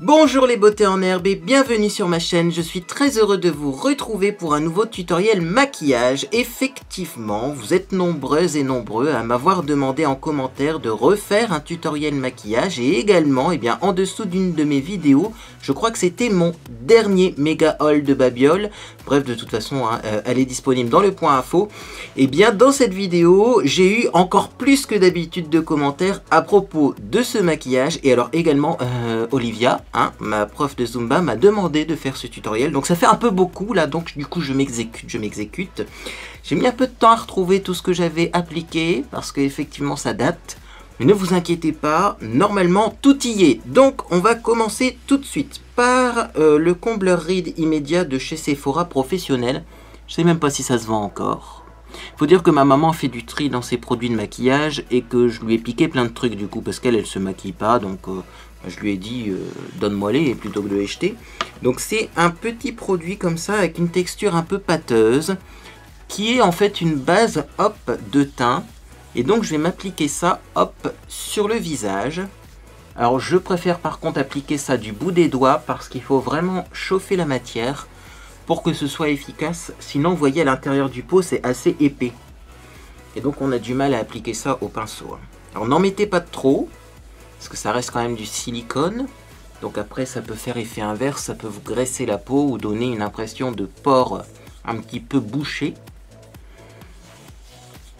Bonjour les beautés en herbe et bienvenue sur ma chaîne, je suis très heureux de vous retrouver pour un nouveau tutoriel maquillage. Effectivement, vous êtes nombreuses et nombreux à m'avoir demandé en commentaire de refaire un tutoriel maquillage et également, en dessous d'une de mes vidéos, je crois que c'était mon dernier méga haul de Babiole. Bref, de toute façon, elle est disponible dans le point info. Dans cette vidéo, j'ai eu encore plus que d'habitude de commentaires à propos de ce maquillage. Et alors également, Olivia, ma prof de Zumba, m'a demandé de faire ce tutoriel. Donc ça fait un peu beaucoup là, donc du coup je m'exécute. J'ai mis un peu de temps à retrouver tout ce que j'avais appliqué, parce qu'effectivement ça date. Mais ne vous inquiétez pas, normalement tout y est. Donc on va commencer tout de suite par le combleur ride immédiat de chez Sephora professionnel. Je sais même pas si ça se vend encore. Faut dire que ma maman fait du tri dans ses produits de maquillage et que je lui ai piqué plein de trucs du coup, parce qu'elle elle se maquille pas, donc je lui ai dit donne-moi-les plutôt que de les jeter. Donc c'est un petit produit comme ça avec une texture un peu pâteuse qui est en fait une base hop de teint. Et donc je vais m'appliquer ça hop sur le visage. Alors je préfère par contre appliquer ça du bout des doigts parce qu'il faut vraiment chauffer la matière pour que ce soit efficace. Sinon vous voyez à l'intérieur du pot c'est assez épais. Et donc on a du mal à appliquer ça au pinceau. Alors n'en mettez pas trop parce que ça reste quand même du silicone. Donc après ça peut faire effet inverse, ça peut vous graisser la peau ou donner une impression de pores un petit peu bouché.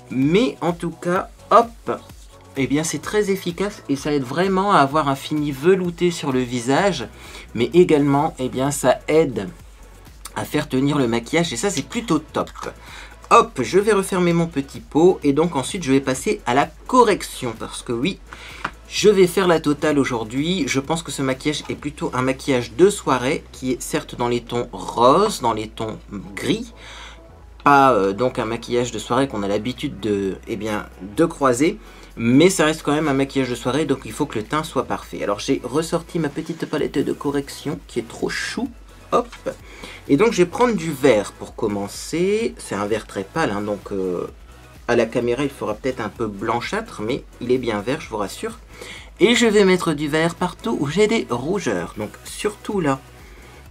Mais en tout cas, hop, c'est très efficace et ça aide vraiment à avoir un fini velouté sur le visage. Mais également, ça aide à faire tenir le maquillage et ça c'est plutôt top. Hop, je vais refermer mon petit pot et donc ensuite je vais passer à la correction. Parce que oui, je vais faire la totale aujourd'hui. Je pense que ce maquillage est plutôt un maquillage de soirée qui est certes dans les tons roses, dans les tons gris. Pas donc un maquillage de soirée qu'on a l'habitude de croiser, mais ça reste quand même un maquillage de soirée, donc il faut que le teint soit parfait. Alors j'ai ressorti ma petite palette de correction qui est trop chou, hop, et donc je vais prendre du vert pour commencer. C'est un vert très pâle, donc à la caméra il fera peut-être un peu blanchâtre, mais il est bien vert, je vous rassure. Et je vais mettre du vert partout où j'ai des rougeurs, donc surtout là.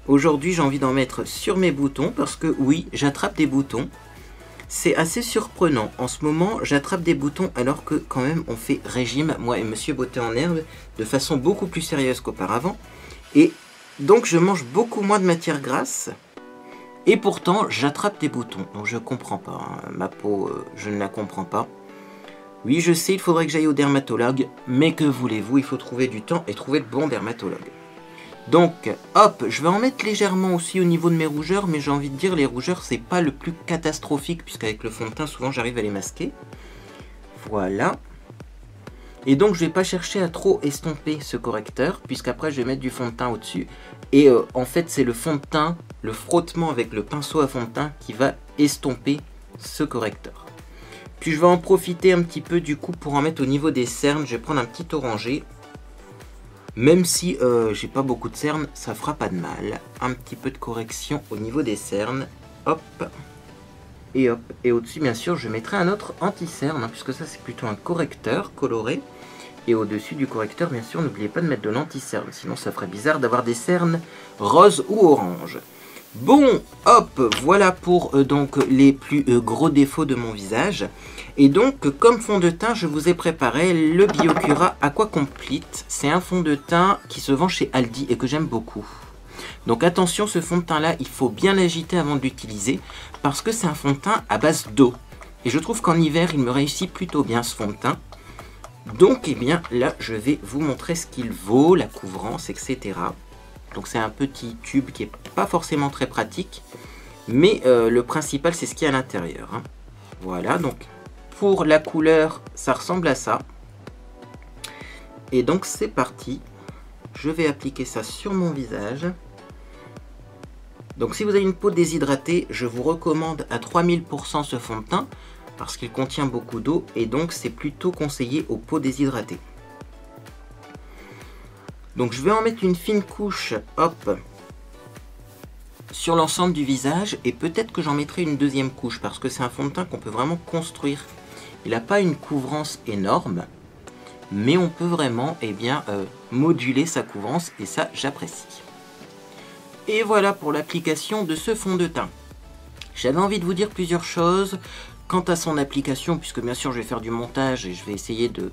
Aujourd'hui, j'ai envie d'en mettre sur mes boutons parce que oui, j'attrape des boutons. C'est assez surprenant. En ce moment, j'attrape des boutons alors que quand même on fait régime, moi et Monsieur Beauté en herbe, de façon beaucoup plus sérieuse qu'auparavant. Et donc, je mange beaucoup moins de matière grasse. Et pourtant, j'attrape des boutons. Donc, je comprends pas. Ma peau, je ne la comprends pas. Oui, je sais, il faudrait que j'aille au dermatologue. Mais que voulez-vous, il faut trouver du temps et trouver le bon dermatologue. Donc, hop, je vais en mettre légèrement aussi au niveau de mes rougeurs, mais j'ai envie de dire, les rougeurs, c'est pas le plus catastrophique, puisqu'avec le fond de teint, souvent, j'arrive à les masquer. Voilà. Et donc, je vais pas chercher à trop estomper ce correcteur, puisqu'après, je vais mettre du fond de teint au-dessus. Et en fait, c'est le fond de teint, le frottement avec le pinceau à fond de teint qui va estomper ce correcteur. Puis, je vais en profiter un petit peu, du coup, pour en mettre au niveau des cernes. Je vais prendre un petit orangé. Même si j'ai pas beaucoup de cernes, ça fera pas de mal. Un petit peu de correction au niveau des cernes. Hop. Et hop. Et au-dessus, bien sûr, je mettrai un autre anti-cerne, puisque ça, c'est plutôt un correcteur coloré. Et au-dessus du correcteur, bien sûr, n'oubliez pas de mettre de l'anti-cerne. Sinon, ça ferait bizarre d'avoir des cernes roses ou orange. Bon, hop, voilà pour donc les plus gros défauts de mon visage. Et donc, comme fond de teint, je vous ai préparé le Biocura Aqua Complete. C'est un fond de teint qui se vend chez Aldi et que j'aime beaucoup. Donc attention, ce fond de teint-là, il faut bien l'agiter avant de l'utiliser parce que c'est un fond de teint à base d'eau. Et je trouve qu'en hiver, il me réussit plutôt bien ce fond de teint. Donc, là, je vais vous montrer ce qu'il vaut, la couvrance, etc. Donc c'est un petit tube qui n'est pas forcément très pratique, mais le principal c'est ce qu'il y a à l'intérieur. Voilà, donc pour la couleur ça ressemble à ça. Et donc c'est parti, je vais appliquer ça sur mon visage. Donc si vous avez une peau déshydratée, je vous recommande à 3000% ce fond de teint, parce qu'il contient beaucoup d'eau, et donc c'est plutôt conseillé aux peaux déshydratées. Donc je vais en mettre une fine couche, hop, sur l'ensemble du visage. Et peut-être que j'en mettrai une deuxième couche, parce que c'est un fond de teint qu'on peut vraiment construire. Il n'a pas une couvrance énorme, mais on peut vraiment moduler sa couvrance et ça j'apprécie. Et voilà pour l'application de ce fond de teint. J'avais envie de vous dire plusieurs choses quant à son application, puisque bien sûr je vais faire du montage et je vais essayer de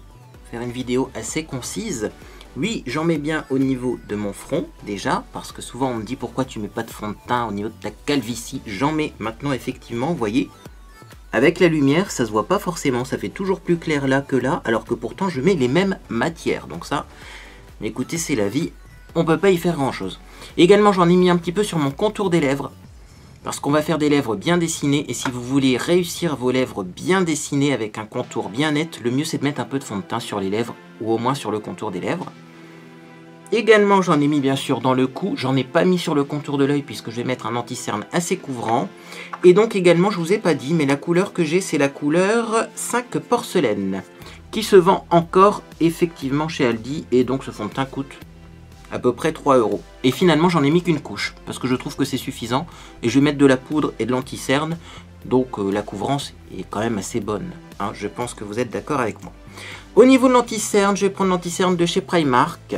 faire une vidéo assez concise. Oui, j'en mets bien au niveau de mon front déjà, parce que souvent on me dit pourquoi tu mets pas de fond de teint au niveau de ta calvitie. J'en mets maintenant effectivement, vous voyez. Avec la lumière, ça se voit pas forcément, ça fait toujours plus clair là que là, alors que pourtant je mets les mêmes matières. Donc ça, écoutez, c'est la vie, on peut pas y faire grand chose. Également, j'en ai mis un petit peu sur mon contour des lèvres, parce qu'on va faire des lèvres bien dessinées, et si vous voulez réussir vos lèvres bien dessinées avec un contour bien net, le mieux c'est de mettre un peu de fond de teint sur les lèvres, ou au moins sur le contour des lèvres. Également, j'en ai mis bien sûr dans le cou, j'en ai pas mis sur le contour de l'œil puisque je vais mettre un anti-cerne assez couvrant. Et donc également, je vous ai pas dit, mais la couleur que j'ai, c'est la couleur 5 porcelaine, qui se vend encore effectivement chez Aldi, et donc ce fond de teint coûte à peu près 3 €. Et finalement, j'en ai mis qu'une couche, parce que je trouve que c'est suffisant, et je vais mettre de la poudre et de l'anti-cerne, donc la couvrance est quand même assez bonne, hein, je pense que vous êtes d'accord avec moi. Au niveau de l'anti-cerne, je vais prendre l'anti-cerne de chez Primark.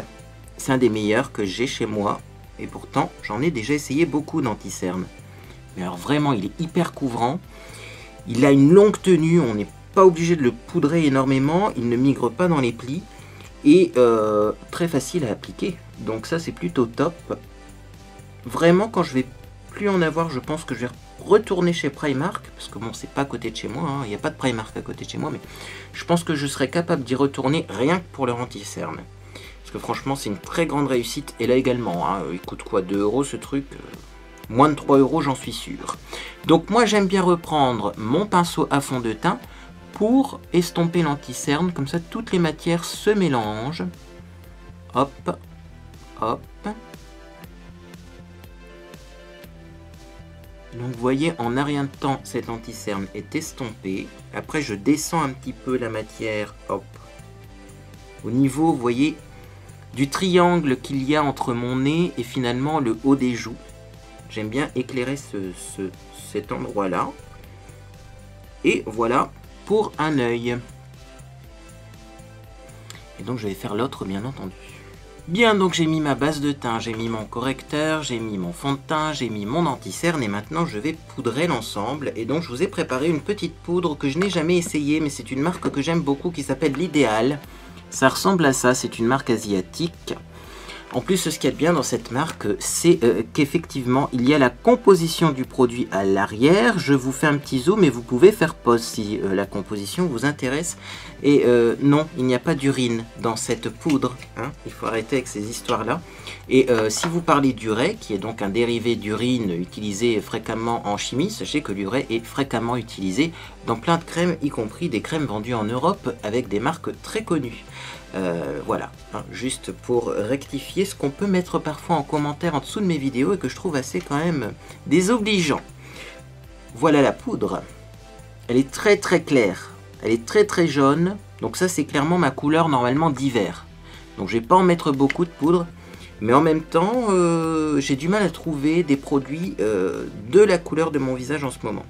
C'est un des meilleurs que j'ai chez moi, et pourtant j'en ai déjà essayé beaucoup d'anti-cerne. Mais alors vraiment, il est hyper couvrant, il a une longue tenue, on n'est pas obligé de le poudrer énormément, il ne migre pas dans les plis, et très facile à appliquer. Donc ça c'est plutôt top. Vraiment, quand je vais plus en avoir, je pense que je vais retourner chez Primark, parce que bon, c'est pas à côté de chez moi, hein, il n'y a pas de Primark à côté de chez moi, mais je pense que je serais capable d'y retourner rien que pour leur anti-cerne. Parce que franchement, c'est une très grande réussite. Et là également, hein, il coûte quoi, 2 € ce truc, moins de 3 € j'en suis sûr. Donc moi, j'aime bien reprendre mon pinceau à fond de teint pour estomper l'anti-cerne. Comme ça, toutes les matières se mélangent. Hop, hop. Donc vous voyez, en un rien de temps, cette anti-cerne est estompée. Après, je descends un petit peu la matière, hop. Au niveau, vous voyez, du triangle qu'il y a entre mon nez et finalement le haut des joues. J'aime bien éclairer cet endroit-là. Et voilà pour un œil. Et donc je vais faire l'autre, bien entendu. Bien, donc j'ai mis ma base de teint, j'ai mis mon correcteur, j'ai mis mon fond de teint, j'ai mis mon anti-cerne et maintenant je vais poudrer l'ensemble. Et donc je vous ai préparé une petite poudre que je n'ai jamais essayée, mais c'est une marque que j'aime beaucoup qui s'appelle l'Idéal. Ça ressemble à ça, c'est une marque asiatique. En plus, ce qu'il y a de bien dans cette marque, c'est qu'effectivement, il y a la composition du produit à l'arrière. Je vous fais un petit zoom et vous pouvez faire pause si la composition vous intéresse. Et non, il n'y a pas d'urine dans cette poudre, hein. Il faut arrêter avec ces histoires-là. Et si vous parlez d'urée, qui est donc un dérivé d'urine utilisé fréquemment en chimie, sachez que l'urée est fréquemment utilisée dans plein de crèmes, y compris des crèmes vendues en Europe avec des marques très connues. Voilà, hein, juste pour rectifier ce qu'on peut mettre parfois en commentaire en dessous de mes vidéos et que je trouve assez quand même désobligeant. Voilà la poudre. Elle est très très claire. Elle est très très jaune. Donc ça c'est clairement ma couleur normalement d'hiver. Donc je vais pas en mettre beaucoup de poudre. Mais en même temps, j'ai du mal à trouver des produits de la couleur de mon visage en ce moment.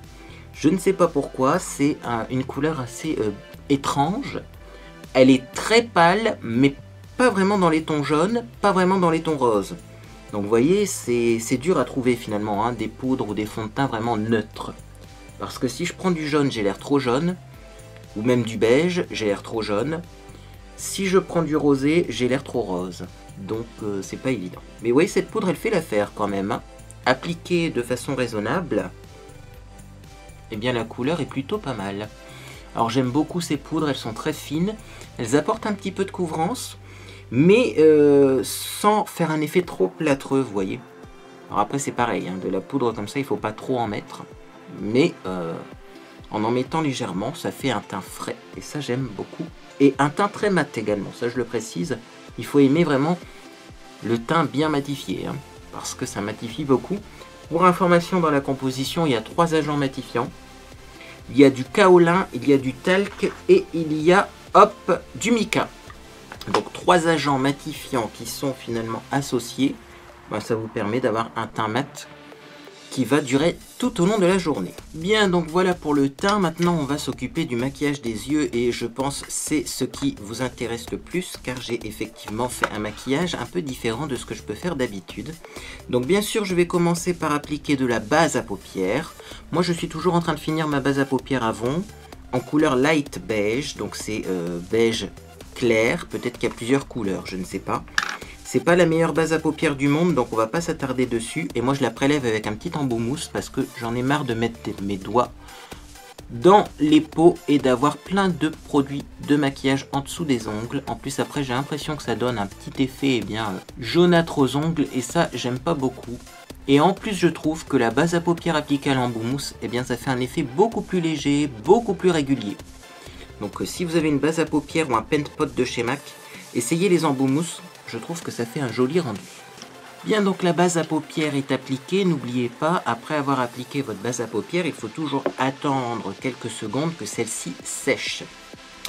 Je ne sais pas pourquoi, c'est une couleur assez étrange. Elle est très pâle, mais pas vraiment dans les tons jaunes, pas vraiment dans les tons roses. Donc vous voyez, c'est dur à trouver finalement, hein, des poudres ou des fonds de teint vraiment neutres. Parce que si je prends du jaune, j'ai l'air trop jaune, ou même du beige, j'ai l'air trop jaune. Si je prends du rosé, j'ai l'air trop rose. Donc c'est pas évident. Mais vous voyez, cette poudre, elle fait l'affaire quand même, hein. Appliquée de façon raisonnable, eh bien la couleur est plutôt pas mal. Alors j'aime beaucoup ces poudres, elles sont très fines, elles apportent un petit peu de couvrance, mais sans faire un effet trop plâtreux, vous voyez. Alors après c'est pareil, hein, de la poudre comme ça, il ne faut pas trop en mettre, mais en mettant légèrement, ça fait un teint frais, et ça j'aime beaucoup. Et un teint très mat également, ça je le précise, il faut aimer vraiment le teint bien matifié, hein, parce que ça matifie beaucoup. Pour information, dans la composition, il y a 3 agents matifiants. Il y a du kaolin, il y a du talc et il y a, hop, du mica. Donc 3 agents matifiants qui sont finalement associés. Ben, ça vous permet d'avoir un teint mat qui va durer tout au long de la journée. Bien, donc voilà pour le teint. Maintenant, on va s'occuper du maquillage des yeux et je pense c'est ce qui vous intéresse le plus car j'ai effectivement fait un maquillage un peu différent de ce que je peux faire d'habitude. Donc bien sûr, je vais commencer par appliquer de la base à paupières. Moi, je suis toujours en train de finir ma base à paupières Avon en couleur light beige, donc c'est beige clair. Peut-être qu'il y a plusieurs couleurs, je ne sais pas. C'est pas la meilleure base à paupières du monde, donc on va pas s'attarder dessus. Et moi je la prélève avec un petit embout mousse parce que j'en ai marre de mettre mes doigts dans les peaux et d'avoir plein de produits de maquillage en dessous des ongles. En plus après j'ai l'impression que ça donne un petit effet jaunâtre aux ongles et ça j'aime pas beaucoup. Et en plus je trouve que la base à paupières appliquée à l'embout mousse, ça fait un effet beaucoup plus léger, beaucoup plus régulier. Donc si vous avez une base à paupières ou un pen pot de chez MAC, essayez les embouts mousse. Je trouve que ça fait un joli rendu. Bien, donc la base à paupières est appliquée. N'oubliez pas, après avoir appliqué votre base à paupières, il faut toujours attendre quelques secondes que celle-ci sèche.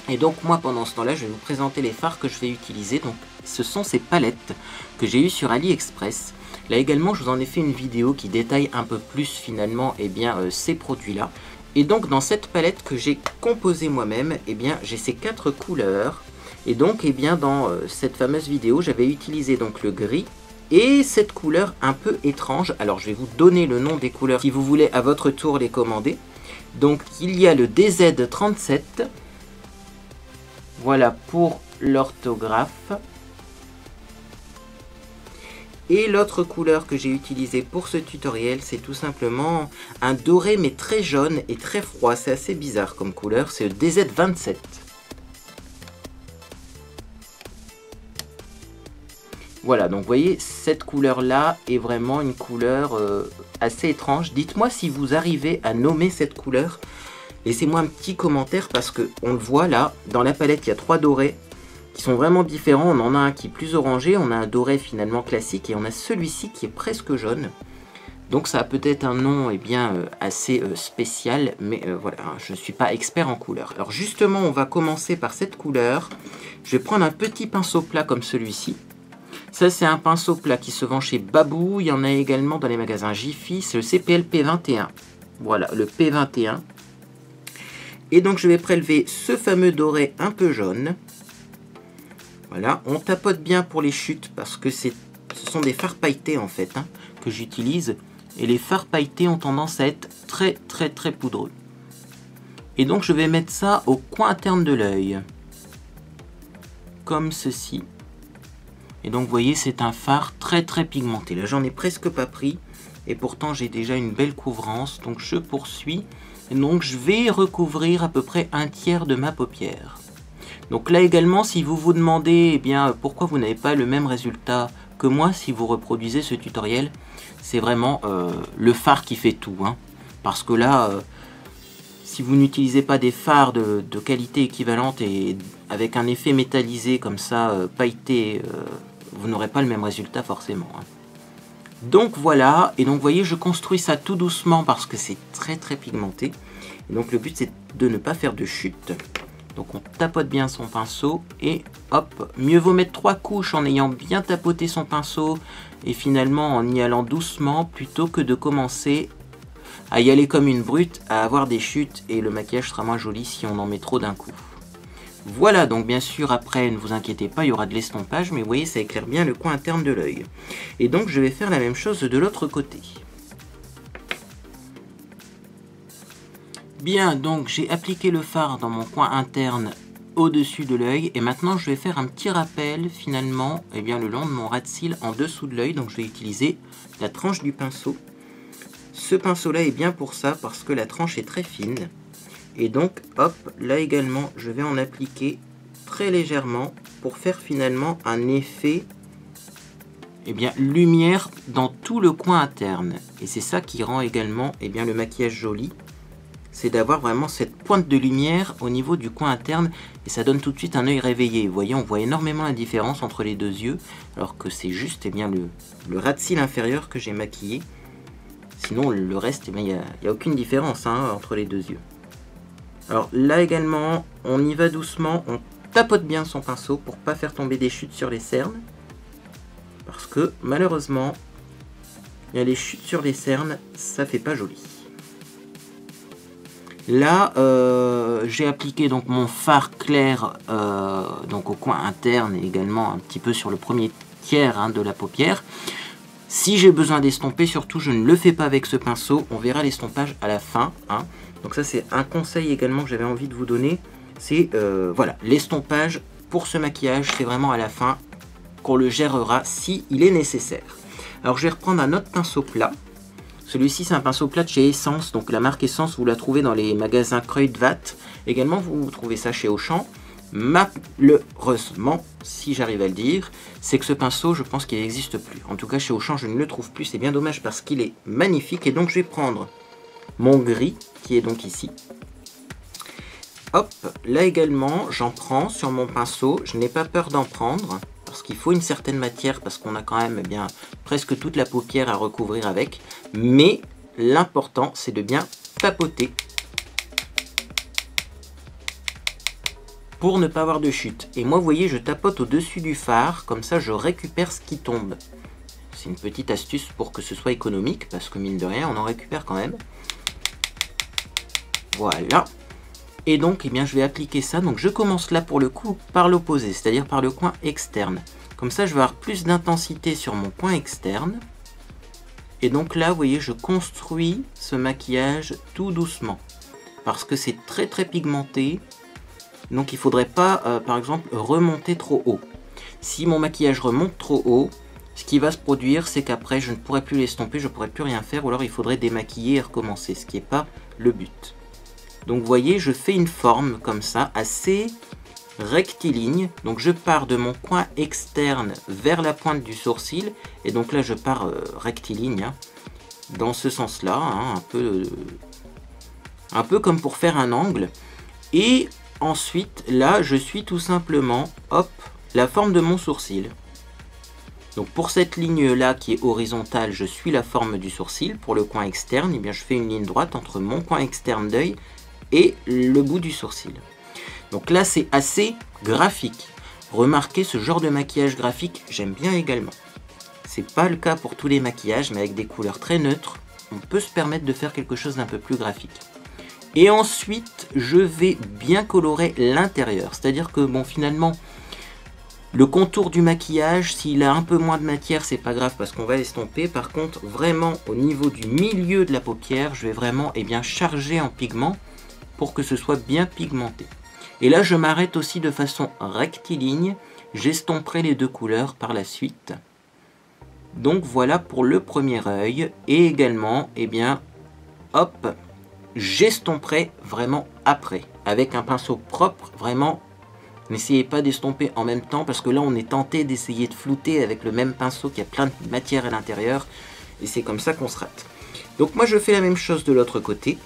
Et donc moi, pendant ce temps-là, je vais vous présenter les fards que je vais utiliser. Donc ce sont ces palettes que j'ai eues sur AliExpress. Là également, je vous en ai fait une vidéo qui détaille un peu plus finalement ces produits-là. Et donc dans cette palette que j'ai composée moi-même, j'ai ces 4 couleurs. Et donc, dans cette fameuse vidéo, j'avais utilisé donc le gris et cette couleur un peu étrange. Alors, je vais vous donner le nom des couleurs si vous voulez à votre tour les commander. Donc, il y a le DZ37. Voilà pour l'orthographe. Et l'autre couleur que j'ai utilisée pour ce tutoriel, c'est tout simplement un doré mais très jaune et très froid. C'est assez bizarre comme couleur, c'est le DZ27. Voilà, donc vous voyez, cette couleur-là est vraiment une couleur assez étrange. Dites-moi si vous arrivez à nommer cette couleur. Laissez-moi un petit commentaire parce que on le voit là, dans la palette, il y a 3 dorés qui sont vraiment différents. On en a un qui est plus orangé, on a un doré finalement classique et on a celui-ci qui est presque jaune. Donc ça a peut-être un nom assez spécial, mais voilà, je ne suis pas expert en couleurs. Alors justement, on va commencer par cette couleur. Je vais prendre un petit pinceau plat comme celui-ci. Ça, c'est un pinceau plat qui se vend chez Babou. Il y en a également dans les magasins Jiffy. C'est le CPL P21. Voilà, le P21. Et donc, je vais prélever ce fameux doré un peu jaune. Voilà, on tapote bien pour les chutes parce que ce sont des fards pailletés en fait que j'utilise. Et les fards pailletés ont tendance à être très très très poudreux. Et donc, je vais mettre ça au coin interne de l'œil. Comme ceci. Et donc vous voyez, c'est un fard très très pigmenté. Là j'en ai presque pas pris et pourtant j'ai déjà une belle couvrance. Donc je poursuis. Et donc je vais recouvrir à peu près un tiers de ma paupière. Donc là également, si vous vous demandez pourquoi vous n'avez pas le même résultat que moi si vous reproduisez ce tutoriel, c'est vraiment le fard qui fait tout. Parce que là, si vous n'utilisez pas des fards de qualité équivalente et avec un effet métallisé comme ça, pailleté, vous n'aurez pas le même résultat forcément. Donc voilà, et donc vous voyez, je construis ça tout doucement parce que c'est très très pigmenté. Et donc le but c'est de ne pas faire de chute. Donc on tapote bien son pinceau et hop, mieux vaut mettre 3 couches en ayant bien tapoté son pinceau et finalement en y allant doucement plutôt que de commencer à y aller comme une brute, à avoir des chutes et le maquillage sera moins joli si on en met trop d'un coup. Voilà, donc bien sûr, après, ne vous inquiétez pas, il y aura de l'estompage, mais vous voyez, ça éclaire bien le coin interne de l'œil. Et donc, je vais faire la même chose de l'autre côté. Bien, donc j'ai appliqué le fard dans mon coin interne au-dessus de l'œil, et maintenant, je vais faire un petit rappel, finalement, le long de mon ras de cils en dessous de l'œil. Donc, je vais utiliser la tranche du pinceau. Ce pinceau-là est bien pour ça, parce que la tranche est très fine. Et donc, hop, là également, je vais en appliquer très légèrement pour faire finalement un effet lumière dans tout le coin interne. Et c'est ça qui rend également le maquillage joli. C'est d'avoir vraiment cette pointe de lumière au niveau du coin interne et ça donne tout de suite un œil réveillé. Vous voyez, on voit énormément la différence entre les deux yeux, alors que c'est juste le ras de cils inférieur que j'ai maquillé. Sinon, le reste, il n'y a aucune différence entre les deux yeux. Alors là également, on y va doucement, on tapote bien son pinceau pour pas faire tomber des chutes sur les cernes. Parce que malheureusement, bien, les chutes sur les cernes, ça fait pas joli. Là, j'ai appliqué donc mon fard clair donc au coin interne et également un petit peu sur le premier tiers hein, de la paupière. Si j'ai besoin d'estomper, surtout je ne le fais pas avec ce pinceau, on verra l'estompage à la fin. Hein. Donc ça c'est un conseil également que j'avais envie de vous donner, c'est voilà, l'estompage pour ce maquillage, c'est vraiment à la fin qu'on le gérera si il est nécessaire. Alors je vais reprendre un autre pinceau plat. Celui-ci c'est un pinceau plat de chez Essence, donc la marque Essence vous la trouvez dans les magasins Kruidvat. Également vous trouvez ça chez Auchan. Malheureusement, si j'arrive à le dire, c'est que ce pinceau, je pense qu'il n'existe plus. En tout cas, chez Auchan, je ne le trouve plus. C'est bien dommage parce qu'il est magnifique. Et donc, je vais prendre mon gris, qui est donc ici. Hop, là également, j'en prends sur mon pinceau. Je n'ai pas peur d'en prendre parce qu'il faut une certaine matière parce qu'on a quand même eh bien, presque toute la paupière à recouvrir avec. Mais l'important, c'est de bien tapoter pour ne pas avoir de chute. Et moi, vous voyez, je tapote au-dessus du fard, comme ça je récupère ce qui tombe. C'est une petite astuce pour que ce soit économique, parce que mine de rien, on en récupère quand même. Voilà. Et donc, eh bien, je vais appliquer ça. Donc, je commence là pour le coup par l'opposé, c'est-à-dire par le coin externe. Comme ça, je vais avoir plus d'intensité sur mon coin externe. Et donc là, vous voyez, je construis ce maquillage tout doucement, parce que c'est très très pigmenté. Donc il ne faudrait pas, par exemple, remonter trop haut. Si mon maquillage remonte trop haut, ce qui va se produire, c'est qu'après, je ne pourrai plus l'estomper, je ne pourrai plus rien faire, ou alors il faudrait démaquiller et recommencer, ce qui n'est pas le but. Donc vous voyez, je fais une forme comme ça, assez rectiligne. Donc je pars de mon coin externe vers la pointe du sourcil, et donc là je pars rectiligne, hein, dans ce sens-là, hein, un peu comme pour faire un angle. Et ensuite, là, je suis tout simplement, hop, la forme de mon sourcil. Donc pour cette ligne-là qui est horizontale, je suis la forme du sourcil. Pour le coin externe, eh bien, je fais une ligne droite entre mon coin externe d'œil et le bout du sourcil. Donc là, c'est assez graphique. Remarquez ce genre de maquillage graphique, j'aime bien également. C'est pas le cas pour tous les maquillages, mais avec des couleurs très neutres, on peut se permettre de faire quelque chose d'un peu plus graphique. Et ensuite, je vais bien colorer l'intérieur. C'est-à-dire que, bon, finalement, le contour du maquillage, s'il a un peu moins de matière, c'est pas grave parce qu'on va l'estomper. Par contre, vraiment, au niveau du milieu de la paupière, je vais vraiment eh bien, charger en pigment pour que ce soit bien pigmenté. Et là, je m'arrête aussi de façon rectiligne. J'estomperai les deux couleurs par la suite. Donc, voilà pour le premier œil. Et également, eh bien, hop, j'estomperai vraiment après, avec un pinceau propre, vraiment. N'essayez pas d'estomper en même temps, parce que là, on est tenté d'essayer de flouter avec le même pinceau qui a plein de matière à l'intérieur, et c'est comme ça qu'on se rate. Donc moi, je fais la même chose de l'autre côté,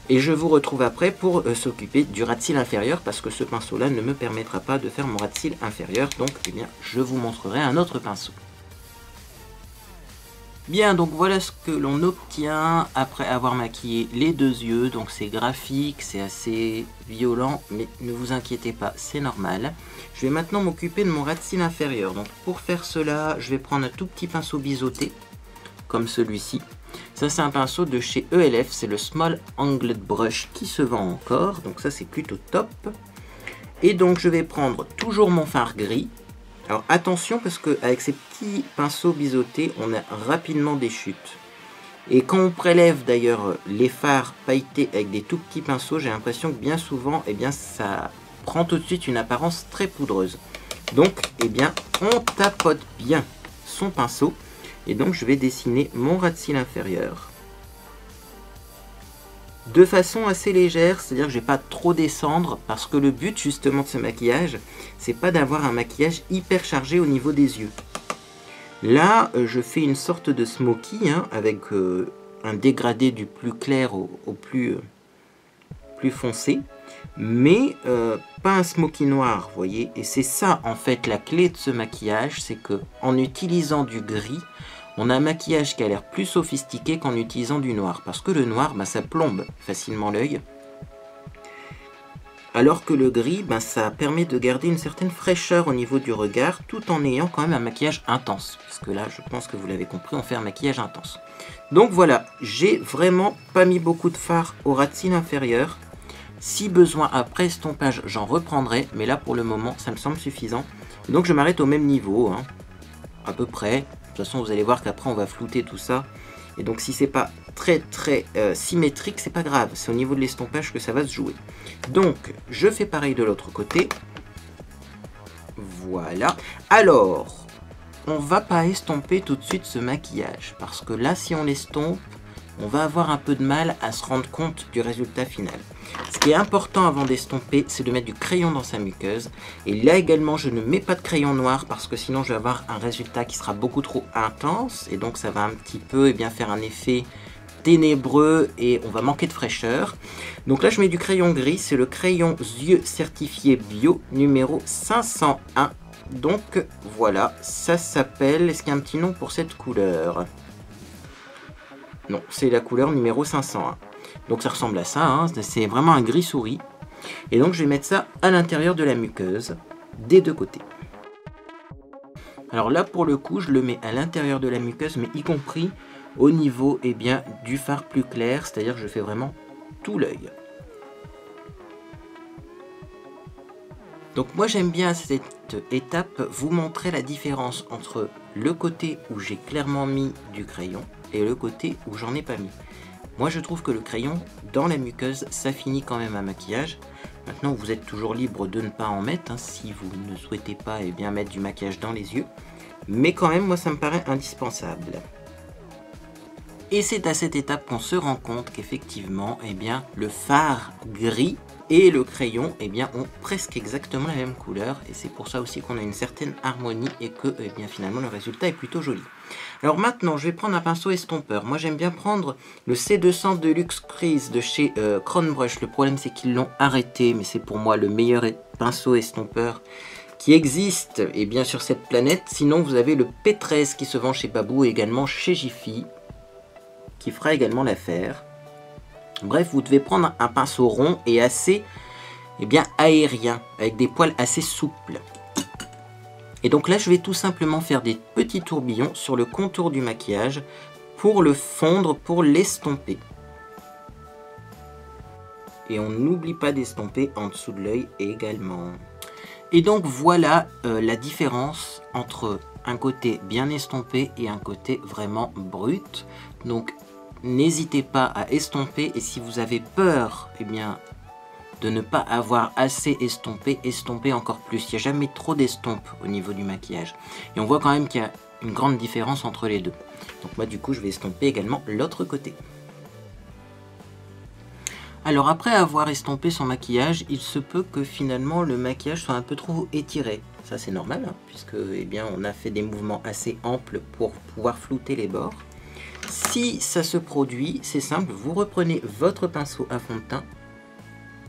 et je vous retrouve après pour s'occuper du ras de cils inférieur, parce que ce pinceau-là ne me permettra pas de faire mon ras de cils inférieur, donc eh bien, je vous montrerai un autre pinceau. Bien, donc voilà ce que l'on obtient après avoir maquillé les deux yeux. Donc c'est graphique, c'est assez violent, mais ne vous inquiétez pas, c'est normal. Je vais maintenant m'occuper de mon ras de cils inférieur. Donc pour faire cela, je vais prendre un tout petit pinceau biseauté, comme celui-ci. Ça c'est un pinceau de chez ELF, c'est le Small Angled Brush qui se vend encore. Donc ça c'est plutôt top. Et donc je vais prendre toujours mon fard gris. Alors attention parce qu'avec ces petits pinceaux biseautés, on a rapidement des chutes. Et quand on prélève d'ailleurs les fards pailletés avec des tout petits pinceaux, j'ai l'impression que bien souvent, eh bien, ça prend tout de suite une apparence très poudreuse. Donc, eh bien, on tapote bien son pinceau. Et donc, je vais dessiner mon ras de cils inférieur de façon assez légère, c'est-à-dire que je ne vais pas trop descendre, parce que le but justement de ce maquillage, c'est pas d'avoir un maquillage hyper chargé au niveau des yeux. Là, je fais une sorte de smoky, hein, avec un dégradé du plus clair au plus foncé, mais pas un smoky noir, vous voyez. Et c'est ça en fait la clé de ce maquillage, c'est que en utilisant du gris, on a un maquillage qui a l'air plus sophistiqué qu'en utilisant du noir. Parce que le noir, bah, ça plombe facilement l'œil. Alors que le gris, ben, ça permet de garder une certaine fraîcheur au niveau du regard, tout en ayant quand même un maquillage intense. Parce que là, je pense que vous l'avez compris, on fait un maquillage intense. Donc voilà, j'ai vraiment pas mis beaucoup de fard au ras de cils inférieur. Si besoin, après estompage, j'en reprendrai. Mais là, pour le moment, ça me semble suffisant. Donc je m'arrête au même niveau, hein, à peu près. De toute façon, vous allez voir qu'après, on va flouter tout ça. Et donc si c'est pas très symétrique, c'est pas grave, c'est au niveau de l'estompage que ça va se jouer. Donc je fais pareil de l'autre côté. Voilà. Alors, on va pas estomper tout de suite ce maquillage, parce que là si on l'estompe, on va avoir un peu de mal à se rendre compte du résultat final. Ce qui est important avant d'estomper, c'est de mettre du crayon dans sa muqueuse. Et là également, je ne mets pas de crayon noir parce que sinon je vais avoir un résultat qui sera beaucoup trop intense. Et donc ça va un petit peu faire un effet ténébreux et on va manquer de fraîcheur. Donc là je mets du crayon gris, c'est le crayon yeux certifié bio numéro 501. Donc voilà, ça s'appelle, est-ce qu'il y a un petit nom pour cette couleur? Non, c'est la couleur numéro 501. Donc ça ressemble à ça, hein. C'est vraiment un gris souris. Et donc je vais mettre ça à l'intérieur de la muqueuse, des deux côtés. Alors là pour le coup, je le mets à l'intérieur de la muqueuse, mais y compris au niveau du fard plus clair, c'est-à-dire que je fais vraiment tout l'œil. Donc moi j'aime bien à cette étape vous montrer la différence entre le côté où j'ai clairement mis du crayon et le côté où j'en ai pas mis. Moi je trouve que le crayon dans la muqueuse ça finit quand même un maquillage. Maintenant vous êtes toujours libre de ne pas en mettre, hein, si vous ne souhaitez pas mettre du maquillage dans les yeux. Mais quand même moi ça me paraît indispensable. Et c'est à cette étape qu'on se rend compte qu'effectivement le fard gris et le crayon ont presque exactement la même couleur. Et c'est pour ça aussi qu'on a une certaine harmonie et que finalement le résultat est plutôt joli. Alors maintenant je vais prendre un pinceau estompeur. Moi j'aime bien prendre le C200 Deluxe Crease de chez Crown Brush. Le problème c'est qu'ils l'ont arrêté, mais c'est pour moi le meilleur pinceau estompeur qui existe sur cette planète. Sinon vous avez le P13 qui se vend chez Babou et également chez Jiffy, qui fera également l'affaire. Bref, vous devez prendre un pinceau rond et assez aérien, avec des poils assez souples. Et donc là, je vais tout simplement faire des petits tourbillons sur le contour du maquillage pour le fondre, pour l'estomper. Et on n'oublie pas d'estomper en dessous de l'œil également. Et donc voilà la différence entre un côté bien estompé et un côté vraiment brut. Donc n'hésitez pas à estomper, et si vous avez peur de ne pas avoir assez estompé, estompez encore plus. Il n'y a jamais trop d'estompe au niveau du maquillage. Et on voit quand même qu'il y a une grande différence entre les deux. Donc moi du coup je vais estomper également l'autre côté. Alors après avoir estompé son maquillage, il se peut que finalement le maquillage soit un peu trop étiré. Ça c'est normal, hein, puisque on a fait des mouvements assez amples pour pouvoir flouter les bords. Si ça se produit, c'est simple, vous reprenez votre pinceau à fond de teint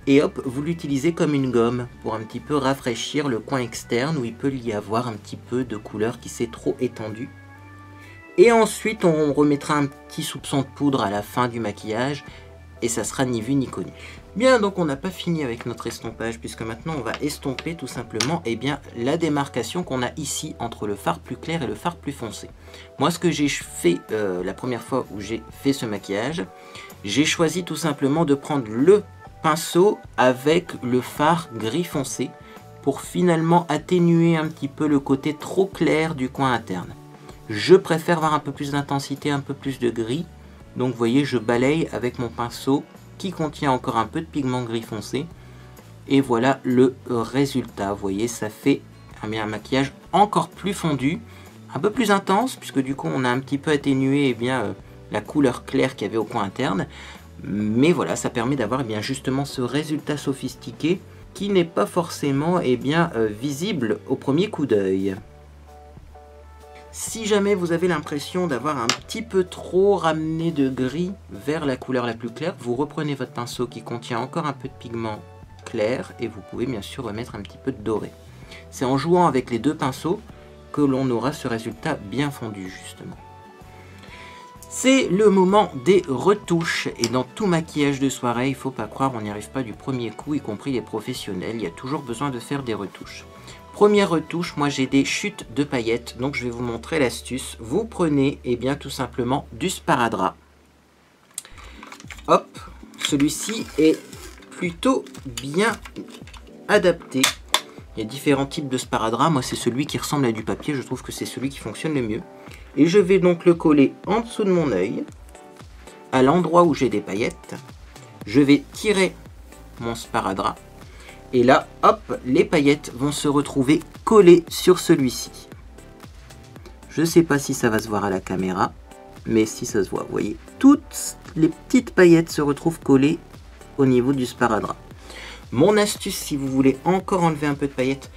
et hop, vous l'utilisez comme une gomme pour un petit peu rafraîchir le coin externe où il peut y avoir un petit peu de couleur qui s'est trop étendue. Et ensuite, on remettra un petit soupçon de poudre à la fin du maquillage et ça sera ni vu ni connu. Bien, donc on n'a pas fini avec notre estompage puisque maintenant on va estomper tout simplement la démarcation qu'on a ici entre le fard plus clair et le fard plus foncé. Moi ce que j'ai fait la première fois où j'ai fait ce maquillage, j'ai choisi tout simplement de prendre le pinceau avec le fard gris foncé pour finalement atténuer un petit peu le côté trop clair du coin interne. Je préfère avoir un peu plus d'intensité, un peu plus de gris. Donc vous voyez, je balaye avec mon pinceau qui contient encore un peu de pigment gris foncé. Et voilà le résultat. Vous voyez, ça fait un maquillage encore plus fondu, un peu plus intense, puisque du coup on a un petit peu atténué la couleur claire qu'il y avait au coin interne. Mais voilà, ça permet d'avoir justement ce résultat sophistiqué qui n'est pas forcément visible au premier coup d'œil. Si jamais vous avez l'impression d'avoir un petit peu trop ramené de gris vers la couleur la plus claire, vous reprenez votre pinceau qui contient encore un peu de pigment clair et vous pouvez bien sûr remettre un petit peu de doré. C'est en jouant avec les deux pinceaux que l'on aura ce résultat bien fondu justement. C'est le moment des retouches. Et dans tout maquillage de soirée, il ne faut pas croire, on n'y arrive pas du premier coup, y compris les professionnels. Il y a toujours besoin de faire des retouches. Première retouche, moi j'ai des chutes de paillettes, donc je vais vous montrer l'astuce. Vous prenez, eh bien, tout simplement du sparadrap. Hop, celui-ci est plutôt bien adapté. Il y a différents types de sparadrap. Moi, c'est celui qui ressemble à du papier. Je trouve que c'est celui qui fonctionne le mieux. Et je vais donc le coller en dessous de mon œil, à l'endroit où j'ai des paillettes. Je vais tirer mon sparadrap. Et là, hop, les paillettes vont se retrouver collées sur celui-ci. Je ne sais pas si ça va se voir à la caméra, mais si ça se voit, vous voyez, toutes les petites paillettes se retrouvent collées au niveau du sparadrap. Mon astuce, si vous voulez encore enlever un peu de paillettes,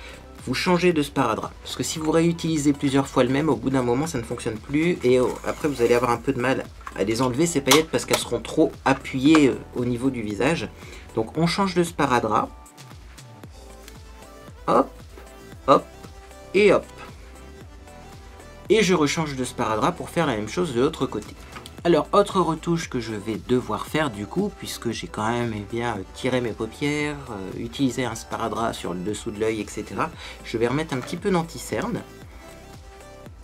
vous changez de sparadrap. Parce que si vous réutilisez plusieurs fois le même, au bout d'un moment, ça ne fonctionne plus. Et après, vous allez avoir un peu de mal à les enlever, ces paillettes, parce qu'elles seront trop appuyées au niveau du visage. Donc, on change de sparadrap. Hop, hop, et hop. Et je rechange de sparadrap pour faire la même chose de l'autre côté. Alors, autre retouche que je vais devoir faire du coup, puisque j'ai quand même tiré mes paupières, utilisé un sparadrap sur le dessous de l'œil, etc. Je vais remettre un petit peu d'anti-cerne.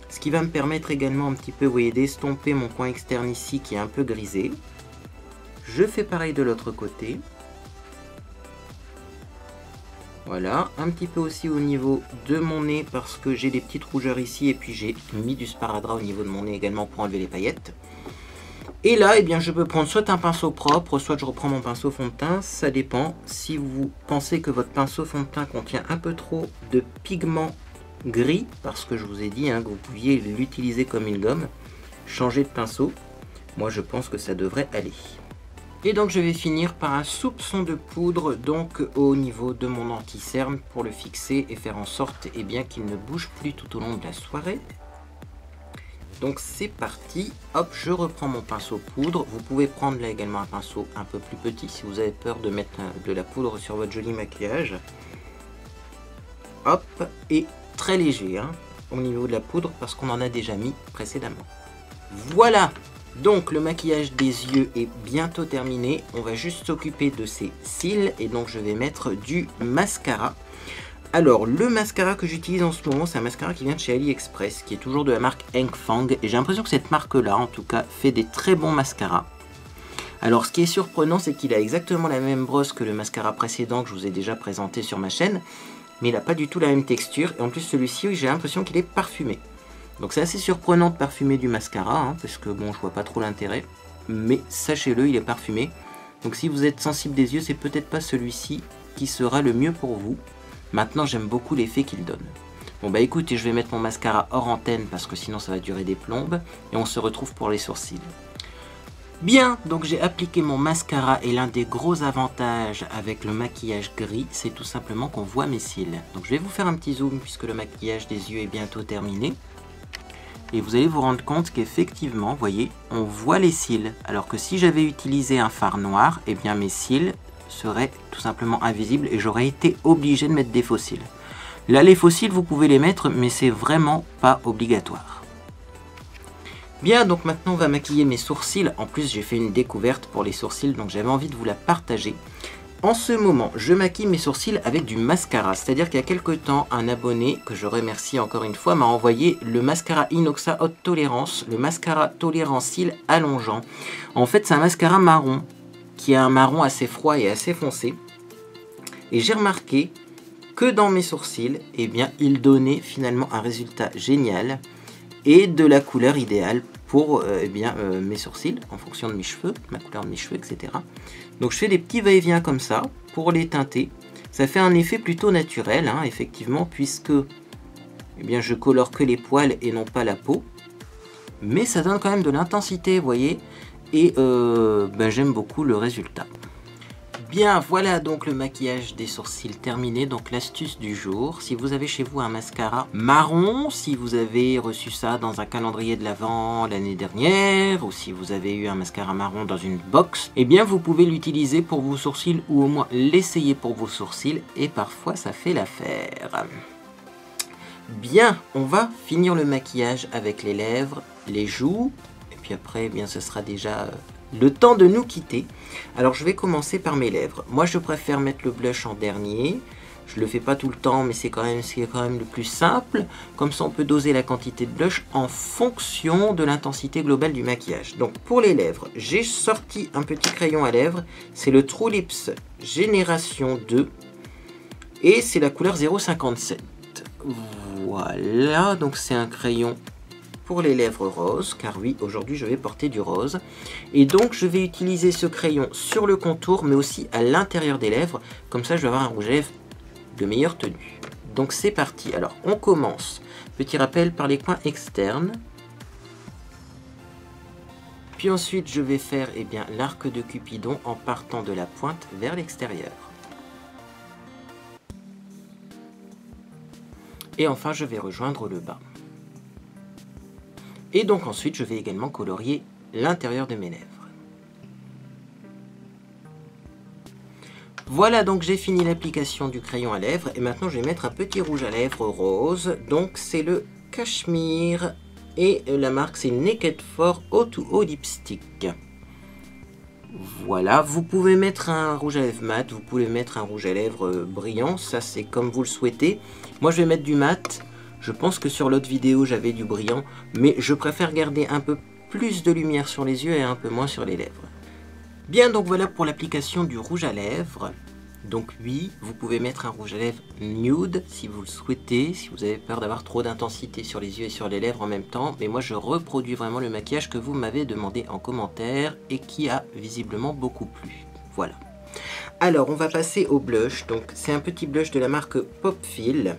Ce qui va me permettre également un petit peu, vous voyez, d'estomper mon coin externe ici qui est un peu grisé. Je fais pareil de l'autre côté. Voilà, un petit peu aussi au niveau de mon nez parce que j'ai des petites rougeurs ici et puis j'ai mis du sparadrap au niveau de mon nez également pour enlever les paillettes. Et là, eh bien, je peux prendre soit un pinceau propre, soit je reprends mon pinceau fond de teint, ça dépend. Si vous pensez que votre pinceau fond de teint contient un peu trop de pigment gris, parce que je vous ai dit que vous pouviez l'utiliser comme une gomme, changez de pinceau. Moi, je pense que ça devrait aller. Et donc je vais finir par un soupçon de poudre donc au niveau de mon anti-cerne pour le fixer et faire en sorte qu'il ne bouge plus tout au long de la soirée. Donc c'est parti, hop, je reprends mon pinceau poudre. Vous pouvez prendre là également un pinceau un peu plus petit si vous avez peur de mettre de la poudre sur votre joli maquillage. Hop, et très léger au niveau de la poudre parce qu'on en a déjà mis précédemment. Voilà! Donc le maquillage des yeux est bientôt terminé, on va juste s'occuper de ces cils et donc je vais mettre du mascara. Alors le mascara que j'utilise en ce moment, c'est un mascara qui vient de chez AliExpress, qui est toujours de la marque Henk Fang, et j'ai l'impression que cette marque là en tout cas fait des très bons mascaras. Alors ce qui est surprenant, c'est qu'il a exactement la même brosse que le mascara précédent que je vous ai déjà présenté sur ma chaîne, mais il n'a pas du tout la même texture, et en plus celui-ci j'ai l'impression qu'il est parfumé. Donc c'est assez surprenant de parfumer du mascara, parce que bon, je vois pas trop l'intérêt. Mais sachez-le, il est parfumé. Donc si vous êtes sensible des yeux, c'est peut-être pas celui-ci qui sera le mieux pour vous. Maintenant, j'aime beaucoup l'effet qu'il donne. Bon bah écoutez, je vais mettre mon mascara hors antenne, parce que sinon ça va durer des plombes. Et on se retrouve pour les sourcils. Bien, donc j'ai appliqué mon mascara, et l'un des gros avantages avec le maquillage gris, c'est tout simplement qu'on voit mes cils. Donc je vais vous faire un petit zoom, puisque le maquillage des yeux est bientôt terminé. Et vous allez vous rendre compte qu'effectivement, vous voyez, on voit les cils. Alors que si j'avais utilisé un fard noir, eh bien mes cils seraient tout simplement invisibles et j'aurais été obligé de mettre des faux cils. Là, les faux cils, vous pouvez les mettre, mais c'est vraiment pas obligatoire. Bien, donc maintenant on va maquiller mes sourcils. En plus, j'ai fait une découverte pour les sourcils, donc j'avais envie de vous la partager. En ce moment, je maquille mes sourcils avec du mascara. C'est-à-dire qu'il y a quelques temps, un abonné, que je remercie encore une fois, m'a envoyé le mascara Inoxa Haute Tolérance, le mascara tolérant cils allongeant. En fait, c'est un mascara marron, qui a un marron assez froid et assez foncé. Et j'ai remarqué que dans mes sourcils, eh bien, il donnait finalement un résultat génial et de la couleur idéale pour mes sourcils, en fonction de mes cheveux, ma couleur de mes cheveux, etc. Donc je fais des petits va-et-vient comme ça, pour les teinter. Ça fait un effet plutôt naturel, effectivement, puisque je colore que les poils et non pas la peau. Mais ça donne quand même de l'intensité, vous voyez, et j'aime beaucoup le résultat. Bien, voilà donc le maquillage des sourcils terminé. Donc l'astuce du jour, si vous avez chez vous un mascara marron, si vous avez reçu ça dans un calendrier de l'Avent l'année dernière, ou si vous avez eu un mascara marron dans une box, eh bien vous pouvez l'utiliser pour vos sourcils ou au moins l'essayer pour vos sourcils et parfois ça fait l'affaire. Bien, on va finir le maquillage avec les lèvres, les joues, puis après, eh bien, ce sera déjà le temps de nous quitter. Alors, je vais commencer par mes lèvres. Moi, je préfère mettre le blush en dernier. Je le fais pas tout le temps, mais c'est quand même le plus simple. Comme ça, on peut doser la quantité de blush en fonction de l'intensité globale du maquillage. Donc, pour les lèvres, j'ai sorti un petit crayon à lèvres. C'est le True Lips Génération 2. Et c'est la couleur 057. Voilà, donc c'est un crayon pour les lèvres roses, car oui, aujourd'hui je vais porter du rose. Et donc je vais utiliser ce crayon sur le contour, mais aussi à l'intérieur des lèvres. Comme ça, je vais avoir un rouge à lèvres de meilleure tenue. Donc c'est parti. Alors on commence. Petit rappel par les coins externes. Puis ensuite je vais faire l'arc de Cupidon en partant de la pointe vers l'extérieur. Et enfin je vais rejoindre le bas. Et donc ensuite je vais également colorier l'intérieur de mes lèvres. Voilà, donc j'ai fini l'application du crayon à lèvres et maintenant je vais mettre un petit rouge à lèvres rose. Donc c'est le Cashmere et la marque c'est Naked 4 O2O Lipstick. Voilà, vous pouvez mettre un rouge à lèvres mat, vous pouvez mettre un rouge à lèvres brillant, ça c'est comme vous le souhaitez. Moi je vais mettre du mat, je pense que sur l'autre vidéo j'avais du brillant, mais je préfère garder un peu plus de lumière sur les yeux et un peu moins sur les lèvres. Bien, donc voilà pour l'application du rouge à lèvres. Donc oui, vous pouvez mettre un rouge à lèvres nude si vous le souhaitez, si vous avez peur d'avoir trop d'intensité sur les yeux et sur les lèvres en même temps. Mais moi je reproduis vraiment le maquillage que vous m'avez demandé en commentaire et qui a visiblement beaucoup plu. Voilà. Alors on va passer au blush. Donc c'est un petit blush de la marque Popfil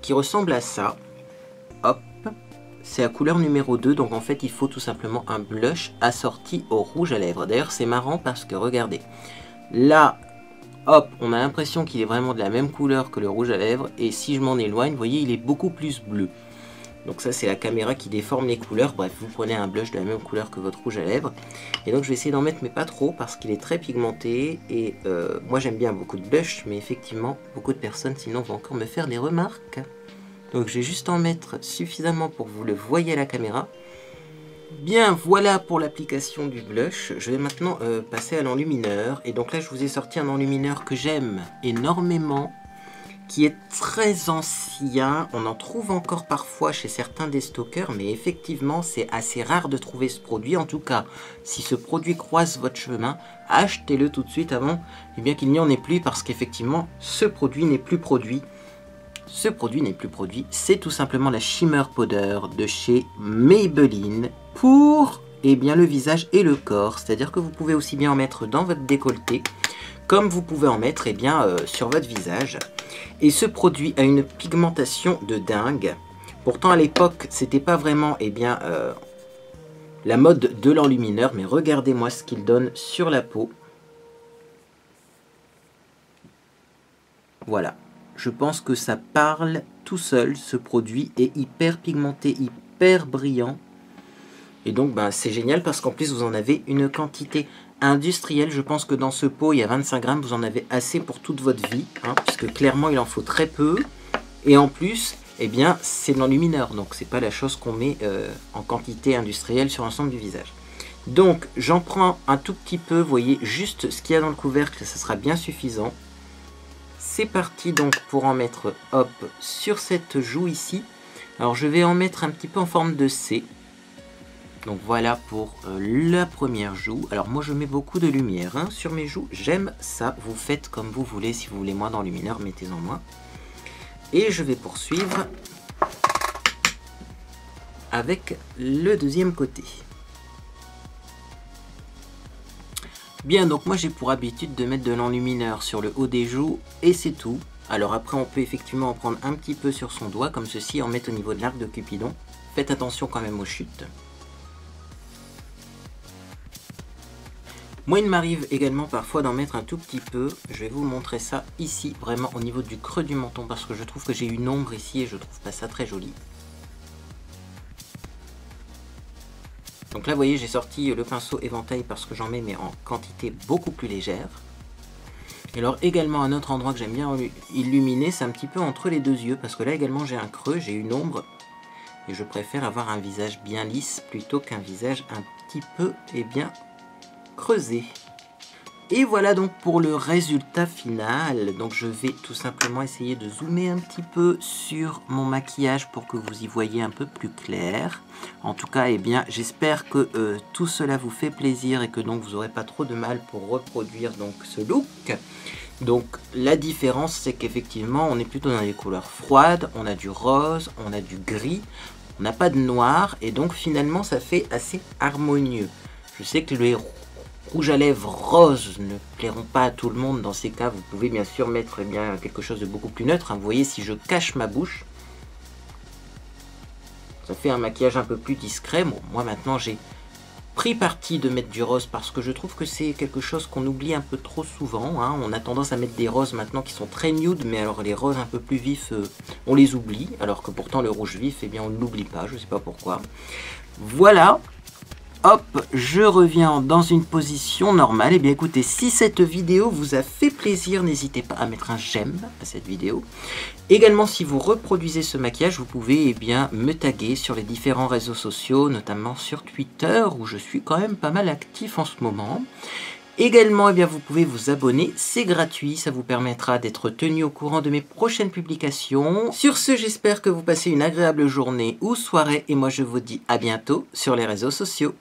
qui ressemble à ça. Hop. C'est la couleur numéro 2, donc en fait il faut tout simplement un blush assorti au rouge à lèvres. D'ailleurs c'est marrant parce que regardez, là, hop, on a l'impression qu'il est vraiment de la même couleur que le rouge à lèvres. Et si je m'en éloigne, vous voyez, il est beaucoup plus bleu. Donc ça c'est la caméra qui déforme les couleurs. Bref, vous prenez un blush de la même couleur que votre rouge à lèvres. Et donc je vais essayer d'en mettre, mais pas trop, parce qu'il est très pigmenté. Et moi j'aime bien beaucoup de blush, mais effectivement, beaucoup de personnes sinon vont encore me faire des remarques. Donc je vais juste en mettre suffisamment pour que vous le voyez à la caméra. Bien, voilà pour l'application du blush. Je vais maintenant passer à l'enlumineur. Et donc là, je vous ai sorti un enlumineur que j'aime énormément, qui est très ancien. On en trouve encore parfois chez certains des stockers, mais effectivement, c'est assez rare de trouver ce produit. En tout cas, si ce produit croise votre chemin, achetez-le tout de suite avant qu'il n'y en ait plus, parce qu'effectivement, ce produit n'est plus produit. Ce produit n'est plus produit, c'est tout simplement la Shimmer Powder de chez Maybelline pour le visage et le corps. C'est-à-dire que vous pouvez aussi bien en mettre dans votre décolleté, comme vous pouvez en mettre sur votre visage. Et ce produit a une pigmentation de dingue. Pourtant à l'époque, c'était pas vraiment la mode de l'enlumineur, mais regardez-moi ce qu'il donne sur la peau. Voilà. Je pense que ça parle tout seul, ce produit est hyper pigmenté, hyper brillant. Et donc c'est génial parce qu'en plus vous en avez une quantité industrielle. Je pense que dans ce pot il y a 25 grammes, vous en avez assez pour toute votre vie. Puisque clairement il en faut très peu. Et en plus, c'est de l'enlumineur. Donc c'est pas la chose qu'on met en quantité industrielle sur l'ensemble du visage. Donc j'en prends un tout petit peu, vous voyez juste ce qu'il y a dans le couvercle, ça sera bien suffisant. C'est parti donc pour en mettre hop sur cette joue ici. Alors je vais en mettre un petit peu en forme de C. Donc voilà pour la première joue. Alors moi je mets beaucoup de lumière sur mes joues. J'aime ça. Vous faites comme vous voulez. Si vous voulez moins d'enlumineur, mettez-en moins. Et je vais poursuivre avec le deuxième côté. Bien, donc moi j'ai pour habitude de mettre de l'enlumineur sur le haut des joues et c'est tout. Alors après on peut effectivement en prendre un petit peu sur son doigt comme ceci, en mettre au niveau de l'arc de Cupidon. Faites attention quand même aux chutes. Moi il m'arrive également parfois d'en mettre un tout petit peu. Je vais vous montrer ça ici, vraiment au niveau du creux du menton, parce que je trouve que j'ai une ombre ici et je trouve pas ça très joli. Donc là, vous voyez, j'ai sorti le pinceau éventail parce que j'en mets, mais en quantité beaucoup plus légère. Et alors également, un autre endroit que j'aime bien illuminer, c'est un petit peu entre les deux yeux, parce que là également, j'ai un creux, j'ai une ombre. Et je préfère avoir un visage bien lisse plutôt qu'un visage un petit peu creusé. Et voilà donc pour le résultat final. Donc je vais tout simplement essayer de zoomer un petit peu sur mon maquillage pour que vous y voyez un peu plus clair. En tout cas, j'espère que tout cela vous fait plaisir et que donc vous n'aurez pas trop de mal pour reproduire donc ce look. Donc la différence, c'est qu'effectivement on est plutôt dans des couleurs froides, on a du rose, on a du gris, on n'a pas de noir et donc finalement ça fait assez harmonieux. Je sais que les rouges à lèvres roses ne plairont pas à tout le monde. Dans ces cas, vous pouvez bien sûr mettre quelque chose de beaucoup plus neutre. Vous voyez, si je cache ma bouche, ça fait un maquillage un peu plus discret. Bon, moi maintenant j'ai pris parti de mettre du rose parce que je trouve que c'est quelque chose qu'on oublie un peu trop souvent. Hein. On a tendance à mettre des roses maintenant qui sont très nude, mais alors les roses un peu plus vifs, on les oublie. Alors que pourtant le rouge vif, on ne l'oublie pas, je ne sais pas pourquoi. Voilà. Hop, je reviens dans une position normale. Et bien écoutez, si cette vidéo vous a fait plaisir, n'hésitez pas à mettre un j'aime à cette vidéo. Également, si vous reproduisez ce maquillage, vous pouvez me taguer sur les différents réseaux sociaux, notamment sur Twitter, où je suis quand même pas mal actif en ce moment. Également, vous pouvez vous abonner, c'est gratuit, ça vous permettra d'être tenu au courant de mes prochaines publications. Sur ce, j'espère que vous passez une agréable journée ou soirée, et moi je vous dis à bientôt sur les réseaux sociaux.